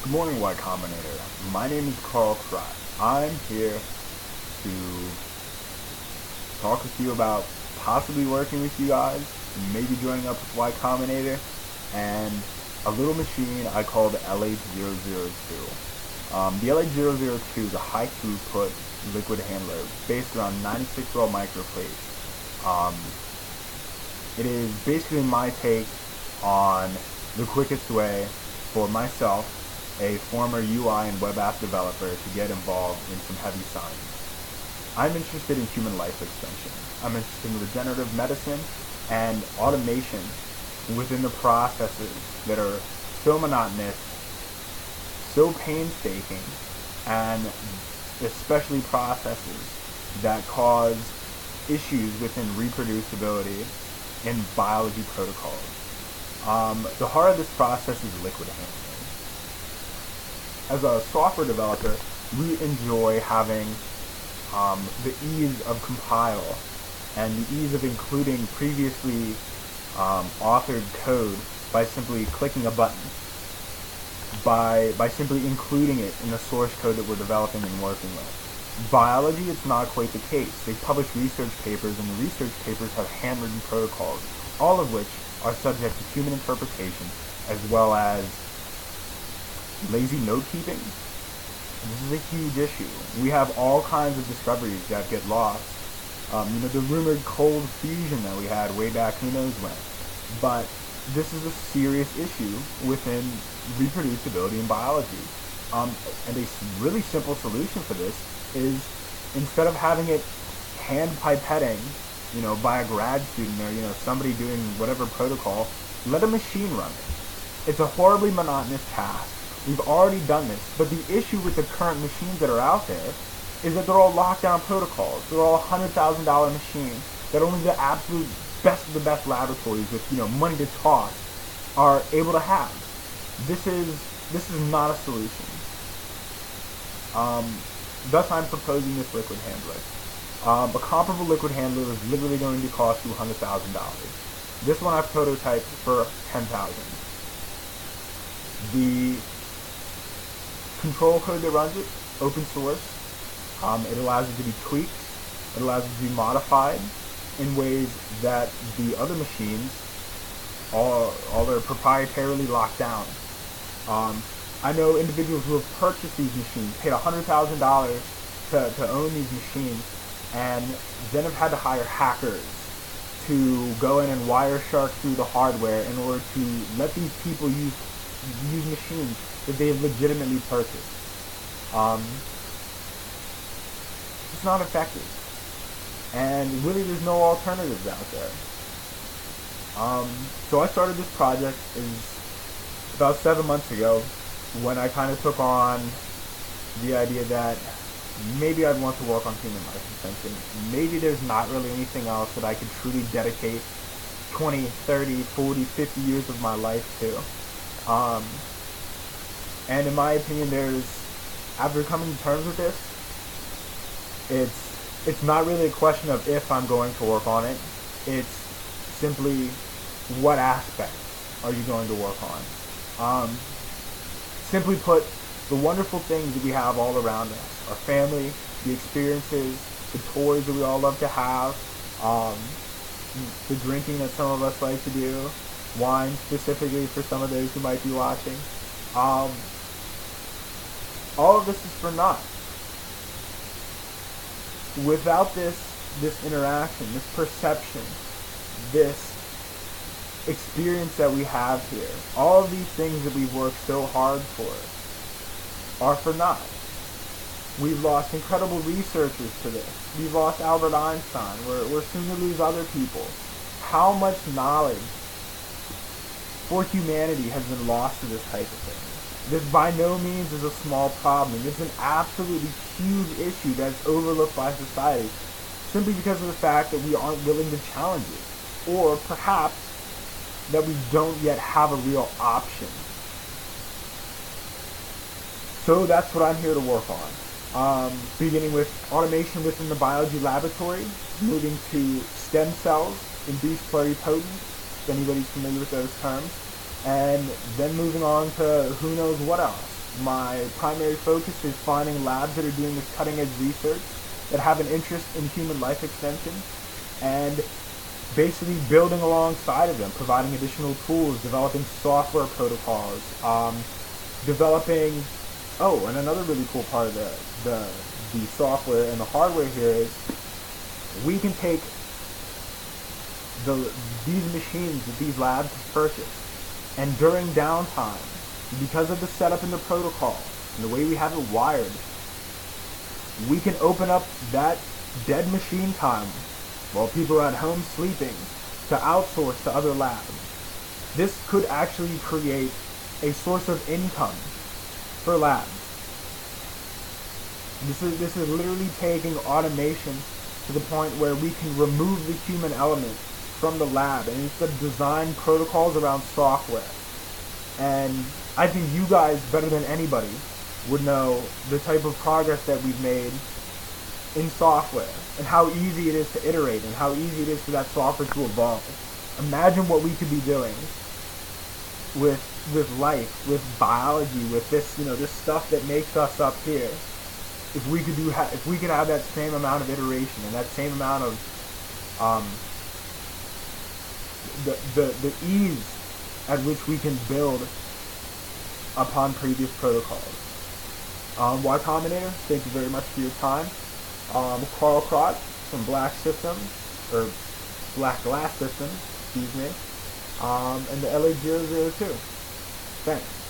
Good morning, Y Combinator. My name is Carl Pratt. I'm here to talk with you about possibly working with you guys, maybe joining up with Y Combinator, and a little machine I call the LH002. The LH002 is a high throughput liquid handler based around 96 well microplates. Um, it is basically my take on the quickest way for myself, a former UI and web app developer, to get involved in some heavy science. I'm interested in human life extension. I'm interested in regenerative medicine and automation within the processes that are so monotonous, so painstaking, and especially processes that cause issues within reproducibility in biology protocols. The heart of this process is liquid handling. As a software developer, we enjoy having the ease of compile and the ease of including previously authored code by simply clicking a button, by simply including it in the source code that we're developing and working with. Biology, it's not quite the case. They publish research papers, and the research papers have handwritten protocols, all of which are subject to human interpretation, as well as lazy note keeping. This is a huge issue. We have all kinds of discoveries that get lost. The rumored cold fusion that we had way back who knows when. But this is a serious issue within reproducibility in biology. And a really simple solution for this is, instead of having it hand pipetting, by a grad student or, somebody doing whatever protocol, let a machine run it. It's a horribly monotonous task. We've already done this, but the issue with the current machines that are out there is that they're all lockdown protocols. They're all $100,000 machines that only the absolute best of the best laboratories with money to toss are able to have. This is not a solution. Thus, I'm proposing this liquid handler. A comparable liquid handler is literally going to cost you $100,000. This one I've prototyped for $10,000. The control code that runs it, open source. It allows it to be tweaked. It allows it to be modified in ways that the other machines all are proprietarily locked down. I know individuals who have purchased these machines, paid $100,000 to own these machines, and then have had to hire hackers to go in and Wireshark through the hardware in order to let these people use machines that they have legitimately purchased. It's not effective, and really there's no alternatives out there. So I started this project about 7 months ago, when I kind of took on the idea that maybe I'd want to work on human life extension. Maybe there's not really anything else that I could truly dedicate 20, 30, 40, 50 years of my life to. And in my opinion, after coming to terms with this, it's not really a question of if I'm going to work on it. It's simply, what aspect are you going to work on? Simply put, the wonderful things that we have all around us, our family, the experiences, the toys that we all love to have, the drinking that some of us like to do, wine specifically for some of those who might be watching. All of this is for naught. Without this interaction, this perception, this experience that we have here, all of these things that we've worked so hard for are for naught. We've lost incredible researchers to this. We've lost Albert Einstein. We're soon to lose other people. How much knowledge for humanity has been lost to this type of thing? This by no means is a small problem. It's an absolutely huge issue that's overlooked by society, simply because of the fact that we aren't willing to challenge it, or perhaps that we don't yet have a real option. So that's what I'm here to work on. Beginning with automation within the biology laboratory, moving to stem cells, induced pluripotent, if anybody's familiar with those terms, and then moving on to who knows what else. My primary focus is finding labs that are doing this cutting-edge research, that have an interest in human life extension, and basically building alongside of them, providing additional tools, developing software protocols, developing. Oh, and another really cool part of the software and the hardware here is we can take these machines that these labs have purchased, and during downtime, because of the setup and the protocol and the way we have it wired, we can open up that dead machine time while people are at home sleeping to outsource to other labs. This could actually create a source of income for labs. This is literally taking automation to the point where we can remove the human element from the lab and instead design protocols around software. And I think you guys, better than anybody, would know the type of progress that we've made in software and how easy it is to iterate and how easy it is for that software to evolve. Imagine what we could be doing with life, with biology, with this, this stuff that makes us up here. If we could have that same amount of iteration and that same amount of the ease at which we can build upon previous protocols. Y Combinator, thank you very much for your time. Carl Krot from Black Systems, or Black Glass Systems, excuse me, and the LA002. Thanks.